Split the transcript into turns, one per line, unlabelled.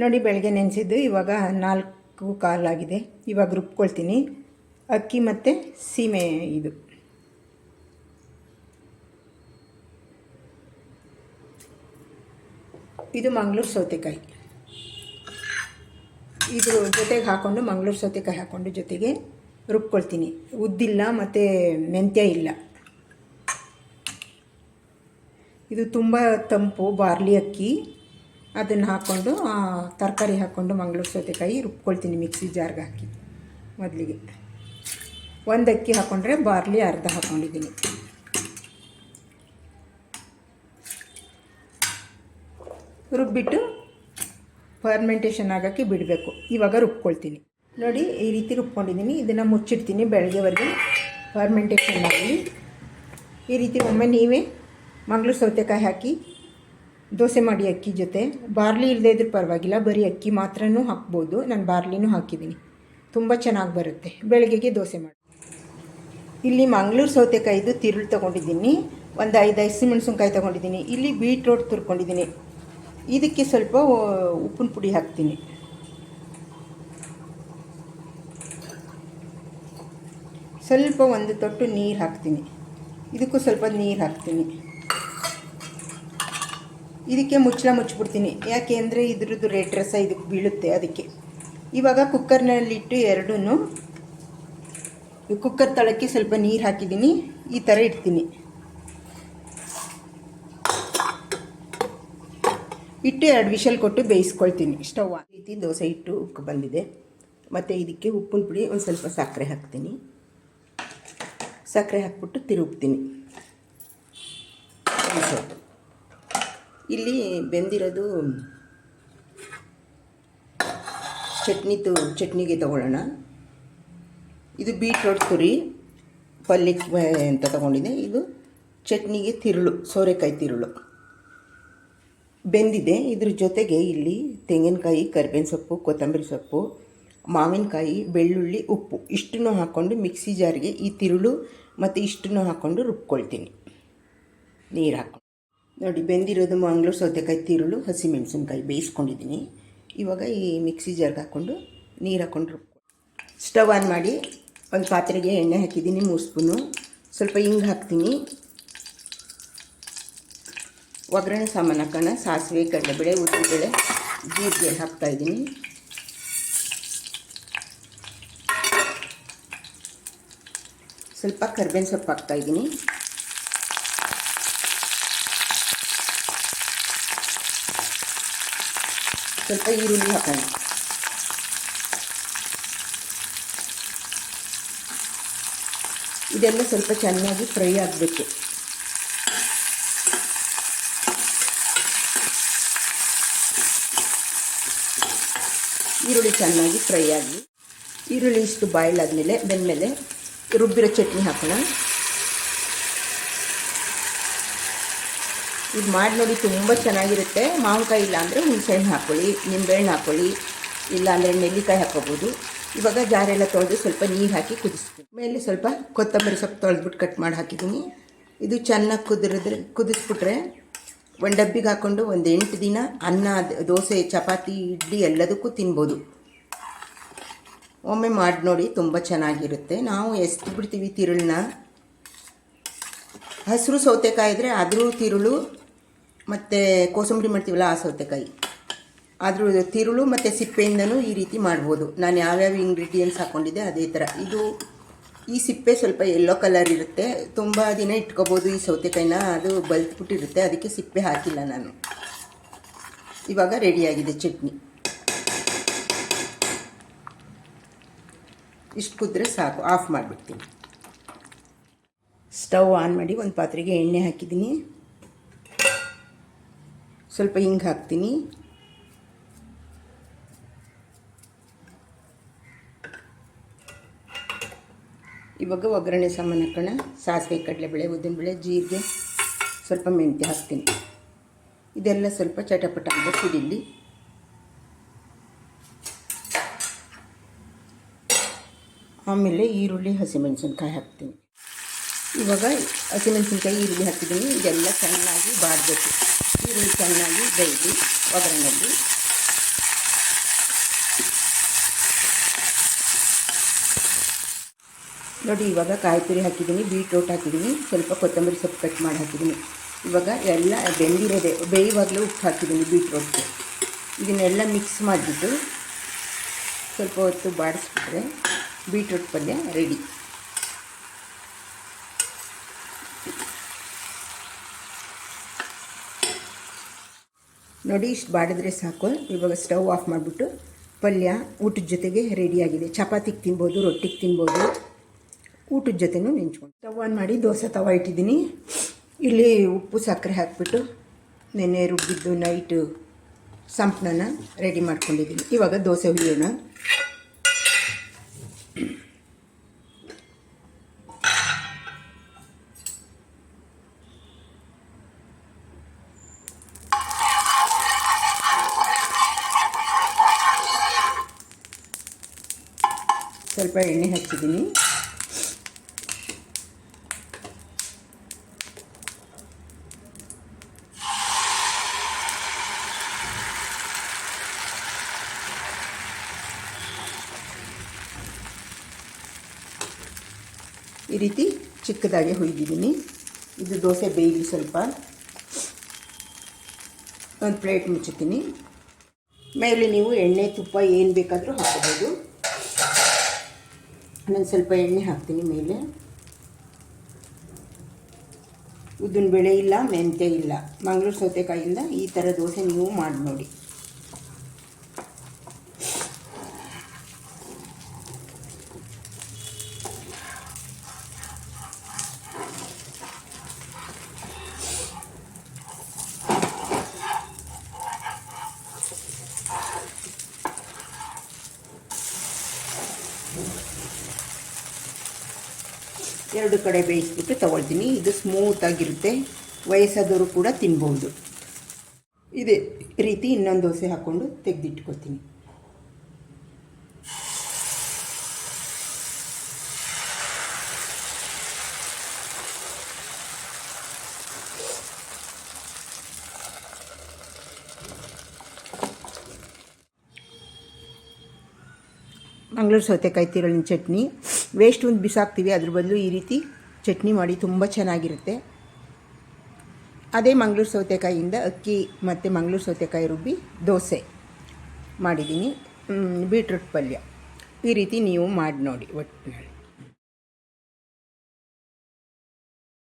ನೋಡಿ ಬೆಳಗ್ಗೆ ನೆನೆಸಿದ್ದು ಇವಾಗ 4:15 ಆಗಿದೆ. ಇವಾಗ ರುಬ್ಕೊಳ್ತೀನಿ. ಅಕ್ಕಿ ಮತ್ತು ಸೀಮೆ ಇದು ಮಂಗಳೂರು ಸೌತೆಕಾಯಿ. ಇದ್ರ ಜೊತೆಗೆ ಹಾಕ್ಕೊಂಡು ಮಂಗಳೂರು ಸೌತೆಕಾಯಿ ಹಾಕ್ಕೊಂಡು ಜೊತೆಗೆ ರುಬ್ಕೊಳ್ತೀನಿ. ಉದ್ದಿಲ್ಲ ಮತ್ತು ಮೆಂತ್ಯ ಇಲ್ಲ. ಇದು ತುಂಬ ತಂಪು ಬಾರ್ಲಿ ಅಕ್ಕಿ. ಅದನ್ನು ಹಾಕ್ಕೊಂಡು ತರಕಾರಿ ಹಾಕ್ಕೊಂಡು ಮಂಗಳೂರು ಸೌತೆಕಾಯಿ ರುಬ್ಕೊಳ್ತೀನಿ ಮಿಕ್ಸಿ ಜಾರ್ಗೆ ಹಾಕಿ. ಮೊದಲಿಗೆ ಒಂದು ಅಕ್ಕಿ ಹಾಕ್ಕೊಂಡ್ರೆ ಬಾರ್ಲಿ ಅರ್ಧ ಹಾಕ್ಕೊಂಡಿದ್ದೀನಿ. ರುಬ್ಬಿಟ್ಟು ಫರ್ಮೆಂಟೇಷನ್ ಆಗೋಕ್ಕೆ ಬಿಡಬೇಕು. ಇವಾಗ ರುಬ್ಕೊಳ್ತೀನಿ. ನೋಡಿ ಈ ರೀತಿ ರುಬ್ಕೊಂಡಿದ್ದೀನಿ. ಇದನ್ನು ಮುಚ್ಚಿಡ್ತೀನಿ ಬೆಳಗ್ಗೆವರೆಗೆ ಫರ್ಮೆಂಟೇಷನ್ ಆಗಲಿ. ಈ ರೀತಿ ಒಮ್ಮೆ ನೀವೇ ಮಂಗಳೂರು ಸೌತೆಕಾಯಿ ಹಾಕಿ ದೋಸೆ ಮಾಡಿ ಅಕ್ಕಿ ಜೊತೆ. ಬಾರ್ಲಿ ಇಲ್ಲದೇ ಇದ್ರೂ ಪರವಾಗಿಲ್ಲ, ಬರೀ ಅಕ್ಕಿ ಮಾತ್ರನೂ ಹಾಕ್ಬೋದು. ನಾನು ಬಾರ್ಲಿನೂ ಹಾಕಿದ್ದೀನಿ, ತುಂಬ ಚೆನ್ನಾಗಿ ಬರುತ್ತೆ. ಬೆಳಗ್ಗೆಗೆ ದೋಸೆ ಮಾಡಿ. ಇಲ್ಲಿ ಮಂಗಳೂರು ಸೌತೆಕಾಯಿದು ತಿರುಳು ತೊಗೊಂಡಿದ್ದೀನಿ. ಒಂದು 5 ಹಸಿಮೆಣಸಿನ್ಕಾಯಿ ತೊಗೊಂಡಿದ್ದೀನಿ. ಇಲ್ಲಿ ಬೀಟ್ರೋಟ್ ತುರ್ಕೊಂಡಿದ್ದೀನಿ. ಇದಕ್ಕೆ ಸ್ವಲ್ಪ ಉಪ್ಪಿನ ಪುಡಿ ಹಾಕ್ತೀನಿ. ಸ್ವಲ್ಪ ಒಂದು ತೊಟ್ಟು ನೀರು ಹಾಕ್ತೀನಿ. ಇದಕ್ಕೂ ಸ್ವಲ್ಪ ನೀರು ಹಾಕ್ತೀನಿ. ಇದಕ್ಕೆ ಮುಚ್ಚಿಬಿಡ್ತೀನಿ. ಯಾಕೆ ಅಂದರೆ ಇದ್ರದ್ದು ರೆಡ್ ರಸ ಇದಕ್ಕೆ ಬೀಳುತ್ತೆ, ಅದಕ್ಕೆ. ಇವಾಗ ಕುಕ್ಕರ್ನಲ್ಲಿಟ್ಟು ಎರಡೂ ಕುಕ್ಕರ್ ತಳಕ್ಕೆ ಸ್ವಲ್ಪ ನೀರು ಹಾಕಿದ್ದೀನಿ. ಈ ಥರ ಇಡ್ತೀನಿ. ಇಟ್ಟು 2 ವಿಷಲ್ ಕೊಟ್ಟು ಬೇಯಿಸ್ಕೊಳ್ತೀನಿ. ಸ್ಟವ್ ಆ ರೀತಿ ದೋಸೆ ಇಟ್ಟು ಉಕ್ಕು ಬಂದಿದೆ. ಮತ್ತು ಇದಕ್ಕೆ ಉಪ್ಪಿನ ಪುಡಿ, ಒಂದು ಸ್ವಲ್ಪ ಸಕ್ಕರೆ ಹಾಕ್ತೀನಿ. ಸಕ್ಕರೆ ಹಾಕ್ಬಿಟ್ಟು ತಿರುಗ್ತೀನಿ. ಇಲ್ಲಿ ಬೆಂದಿರೋದು ಚಟ್ನಿಗೆ ತಗೊಳ್ಳೋಣ. ಇದು ಬೀಟ್ರೋಟ್ ತುರಿ ಪಲ್ಯಕ್ಕೆ ಅಂತ ತಗೊಂಡಿದ್ದೆ. ಇದು ಚಟ್ನಿಗೆ ತಿರುಳು, ಸೋರೆಕಾಯಿ ತಿರುಳು ಬೆಂದಿದೆ. ಇದ್ರ ಜೊತೆಗೆ ಇಲ್ಲಿ ತೆಂಗಿನಕಾಯಿ, ಕರಿಬೇವಿನ ಸೊಪ್ಪು, ಕೊತ್ತಂಬರಿ ಸೊಪ್ಪು, ಮಾವಿನಕಾಯಿ, ಬೆಳ್ಳುಳ್ಳಿ, ಉಪ್ಪು ಇಷ್ಟನ್ನು ಹಾಕ್ಕೊಂಡು ಮಿಕ್ಸಿ ಜಾರಿಗೆ ಈ ತಿರುಳು ಮತ್ತು ಇಷ್ಟನ್ನು ಹಾಕ್ಕೊಂಡು ರುಬ್ಕೊಳ್ತೀನಿ. ನೀರು ಹಾಕ್ಕೊಂಡು ನೋಡಿ ಬೆಂದಿರೋದು ಮಂಗಳೂರು ಸೌತೆಕಾಯಿ ತಿರುಳು, ಹಸಿಮೆಣಸಿನ್ಕಾಯಿ ಬೇಯಿಸ್ಕೊಂಡಿದ್ದೀನಿ. ಇವಾಗ ಈ ಮಿಕ್ಸಿ ಜಾರ್ಗೆ ಹಾಕ್ಕೊಂಡು ನೀರು ಹಾಕ್ಕೊಂಡು ರುಬ್ಕೊಂಡು ಸ್ಟವ್ ಆನ್ ಮಾಡಿ ಒಂದು ಪಾತ್ರೆಗೆ ಎಣ್ಣೆ ಹಾಕಿದ್ದೀನಿ 3 ಸ್ಪೂನು. ಸ್ವಲ್ಪ ಹಿಂಗೆ ಹಾಕ್ತೀನಿ. ಒಗ್ಗರಣೆ ಸಾಮಾನು ಹಾಕೋಣ. ಸಾಸಿವೆ, ಕಡಲೆಬೇಳೆ, ಉದ್ದಿನಬೇಳೆ, ಜೀರಿಗೆ ಹಾಕ್ತಾಯಿದ್ದೀನಿ. ಸ್ವಲ್ಪ ಕರಿಬೇವಿನ ಸೊಪ್ಪು ಹಾಕ್ತಾಯಿದ್ದೀನಿ. ಸ್ವಲ್ಪ ಈರುಳ್ಳಿ ಹಾಕೋಣ. ಇದೆಲ್ಲ ಸ್ವಲ್ಪ ಚೆನ್ನಾಗಿ ಫ್ರೈ ಆಗಬೇಕು. ಈರುಳ್ಳಿ ಚೆನ್ನಾಗಿ ಫ್ರೈ ಆಗಲಿ. ಈರುಳ್ಳಿ ಇಷ್ಟು ಬಾಯ್ಲ್ ಆದಮೇಲೆ ಬೆಂದಮೇಲೆ ರುಬ್ಬಿರೋ ಚಟ್ನಿ ಹಾಕೋಣ. ಇದು ಮಾಡಿ ನೋಡಿ, ತುಂಬ ಚೆನ್ನಾಗಿರುತ್ತೆ. ಮಾವಿನಕಾಯಿ ಇಲ್ಲ ಅಂದರೆ ಹುಣಸೆಹಣ್ಣು ಹಾಕ್ಕೊಳ್ಳಿ, ನಿಂಬೆಹಣ್ಣು ಹಾಕ್ಕೊಳ್ಳಿ, ಇಲ್ಲಾಂದರೆ ನೆಲ್ಲಿಕಾಯಿ ಹಾಕ್ಕೋಬೋದು. ಇವಾಗ ಜಾರೆಲ್ಲ ತೊಳೆದು ಸ್ವಲ್ಪ ನೀರು ಹಾಕಿ ಕುದಿಸ್ತೀನಿ. ಮೇಲೆ ಸ್ವಲ್ಪ ಕೊತ್ತಂಬರಿ ಸೊಪ್ಪು ತೊಳೆದ್ಬಿಟ್ಟು ಕಟ್ ಮಾಡಿ ಹಾಕಿದ್ದೀನಿ. ಇದು ಚೆನ್ನಾಗಿ ಕುದಿಸ್ಬಿಟ್ರೆ ಒಂದು ಡಬ್ಬಿಗೆ ಹಾಕ್ಕೊಂಡು ಒಂದು 8 ದಿನ ಅನ್ನ, ದೋಸೆ, ಚಪಾತಿ, ಇಡ್ಲಿ ಎಲ್ಲದಕ್ಕೂ ತಿನ್ಬೋದು. ಒಮ್ಮೆ ಮಾಡಿ ನೋಡಿ, ತುಂಬ ಚೆನ್ನಾಗಿರುತ್ತೆ. ನಾವು ಎಷ್ಟು ಬಿಡ್ತೀವಿ ತಿರುಳನ್ನ. ಹಸಿರು ಸೌತೆಕಾಯಿ ಇದ್ದರೆ ಅದ್ರ ತಿರುಳು ಮತ್ತು ಕೋಸಂಬರಿ ಮಾಡ್ತೀವಲ್ಲ ಆ ಸೌತೆಕಾಯಿ, ಅದ್ರ ತಿರುಳು ಮತ್ತು ಸಿಪ್ಪೆಯಿಂದನೂ ಈ ರೀತಿ ಮಾಡ್ಬೋದು. ನಾನು ಯಾವ್ಯಾವ ಇಂಗ್ರೀಡಿಯೆಂಟ್ಸ್ ಹಾಕ್ಕೊಂಡಿದ್ದೆ ಅದೇ ಥರ. ಈ ಸಿಪ್ಪೆ ಸ್ವಲ್ಪ ಯೆಲ್ಲೋ ಕಲರ್ ಇರುತ್ತೆ, ತುಂಬ ದಿನ ಇಟ್ಕೋಬೋದು ಈ ಸೌತೆಕಾಯಿನ. ಅದು ಬಲ್ತ್ಬಿಟ್ಟಿರುತ್ತೆ, ಅದಕ್ಕೆ ಸಿಪ್ಪೆ ಹಾಕಿಲ್ಲ ನಾನು. ಇವಾಗ ರೆಡಿಯಾಗಿದೆ ಚಟ್ನಿ. ಇಷ್ಟು ಕುದ್ರೆ ಸಾಕು, ಆಫ್ ಮಾಡಿಬಿಡ್ತೀನಿ. ಸ್ಟವ್ ಆನ್ ಮಾಡಿ ಒಂದು ಪಾತ್ರೆಗೆ ಎಣ್ಣೆ ಹಾಕಿದ್ದೀನಿ. ಸ್ವಲ್ಪ ಹಿಂಗೆ ಹಾಕ್ತೀನಿ. ಇವಾಗ ಒಗ್ಗರಣೆ ಸಾಮಾನು ಹಾಕೋಣ. ಸಾಸಿವೆ, ಕಡಲೆಬೇಳೆ, ಉದ್ದಿನಬೇಳೆ, ಜೀರಿಗೆ, ಸ್ವಲ್ಪ ಮೆಂತ್ಯ ಹಾಕ್ತೀನಿ. ಇದೆಲ್ಲ ಸ್ವಲ್ಪ ಚಟಪಟ ಅಂತ ಕುಡಿಲಿ. ಆಮೇಲೆ ಈರುಳ್ಳಿ, ಹಸಿಮೆಣಸಿನ್ಕಾಯಿ ಹಾಕ್ತೀನಿ. ಇವಾಗ ಹಸಿಮೆಣಸಿನ್ಕಾಯಿ, ಈರುಳ್ಳಿ ಹಾಕಿದ್ದೀನಿ. ಇದೆಲ್ಲ ಚೆನ್ನಾಗಿ ಬಾಡಬೇಕು. ಈರುಳ್ಳಿ ಚೆನ್ನಾಗಿ ಬೇಯಲಿ ಒಗ್ಗರಣೆಯಲ್ಲಿ. ನೋಡಿ ಇವಾಗ ಕಾಯಿ ತುರಿ ಹಾಕಿದ್ದೀನಿ, ಬೀಟ್ರೋಟ್ ಹಾಕಿದ್ದೀನಿ, ಸ್ವಲ್ಪ ಕೊತ್ತಂಬರಿ ಸೊಪ್ಪು ಕಟ್ ಮಾಡಿ ಹಾಕಿದ್ದೀನಿ. ಇವಾಗ ಎಲ್ಲ ಬೆಂದಿರೋದೆ, ಬೇಯುವಾಗಲೂ ಉಪ್ಪು ಹಾಕಿದ್ದೀನಿ ಬೀಟ್ರೋಟ್ಗೆ. ಇದನ್ನೆಲ್ಲ ಮಿಕ್ಸ್ ಮಾಡಿಬಿಟ್ಟು ಸ್ವಲ್ಪ ಹೊತ್ತು ಬಾಡಿಸ್ಬಿಟ್ರೆ ಬೀಟ್ರೋಟ್ ಪಲ್ಯ ರೆಡಿ. ನೋಡಿ ಇಷ್ಟು ಬಾಡಿದ್ರೆ ಸಾಕು. ಇವಾಗ ಸ್ಟವ್ ಆಫ್ ಮಾಡಿಬಿಟ್ಟು ಪಲ್ಯ ಊಟದ ಜೊತೆಗೆ ರೆಡಿಯಾಗಿದೆ. ಚಪಾತಿಗೆ ತಿನ್ಬೋದು, ರೊಟ್ಟಿಗೆ ತಿನ್ಬೋದು, ಊಟದ ಜೊತೆನೂ ನೆಂಚ್ಕೊಂಡು. ಸ್ಟವ್ ಆನ್ ಮಾಡಿ ದೋಸೆ ತವ ಇಟ್ಟಿದ್ದೀನಿ. ಇಲ್ಲಿ ಉಪ್ಪು ಸಕ್ಕರೆ ಹಾಕಿಬಿಟ್ಟು ನೆನ್ನೆ ರುಬ್ಬಿದ್ದು ನೈಟು ಸಂಪನ್ನ ರೆಡಿ ಮಾಡ್ಕೊಂಡಿದ್ದೀನಿ. ಇವಾಗ ದೋಸೆ ಹುಯ್ಯೋಣ. ಸ್ವಲ್ಪ ಎಣ್ಣೆ ಹಚ್ಚಿದ್ದೀನಿ. ಈ ರೀತಿ ಚಿಕ್ಕದಾಗಿ ಹುಯ್ದಿದ್ದೀನಿ. ಇದು ದೋಸೆ ಬೇಯಲಿ ಸ್ವಲ್ಪ. ಒಂದು ಪ್ಲೇಟ್ ಮುಚ್ಚುತ್ತೀನಿ. ಮೇಲೆ ನೀವು ಎಣ್ಣೆ ತುಪ್ಪ ಏನು ಬೇಕಾದರೂ ಹಾಕೋಬೋದು. ನಾನು ಸ್ವಲ್ಪ ಎಣ್ಣೆ ಹಾಕ್ತೀನಿ ಮೇಲೆ. ಉದ್ದಿನ ಬೇಳೆ ಇಲ್ಲ, ಮೆಂತ್ಯ ಇಲ್ಲ, ಮಂಗಳೂರು ಸೌತೆಕಾಯಿಯಿಂದ ಈ ಥರ ದೋಸೆ ನೀವು ಮಾಡಿ ನೋಡಿ. ಎರಡು ಕಡೆ ಬೇಯಿಸ್ಬಿಟ್ಟು ತಗೊಳ್ತೀನಿ. ಇದು ಸ್ಮೂತಾಗಿರುತ್ತೆ, ವಯಸ್ಸಾದವರು ಕೂಡ ತಿನ್ಬೋದು. ಇದೇ ರೀತಿ ಇನ್ನೊಂದು ದೋಸೆ ಹಾಕ್ಕೊಂಡು ತೆಗೆದಿಟ್ಕೊತೀನಿ. ಮಂಗಳೂರು ಸೌತೆಕಾಯಿ ತಿರುಳಿನ ಚಟ್ನಿ ವೇಸ್ಟ್ ಒಂದು ಬಿಸಾಕ್ತೀವಿ, ಅದ್ರ ಬದಲು ಈ ರೀತಿ ಚಟ್ನಿ ಮಾಡಿ ತುಂಬ ಚೆನ್ನಾಗಿರುತ್ತೆ. ಅದೇ ಮಂಗಳೂರು ಸೌತೆಕಾಯಿಯಿಂದ ಅಕ್ಕಿ ಮತ್ತು ಮಂಗಳೂರು ಸೌತೆಕಾಯಿ ರುಬ್ಬಿ ದೋಸೆ ಮಾಡಿದ್ದೀನಿ. ಬೀಟ್ರೂಟ್ ಪಲ್ಯ ಈ ರೀತಿ ನೀವು ಮಾಡಿ ನೋಡಿ ಒಟ್ಟಿನಲ್ಲಿ.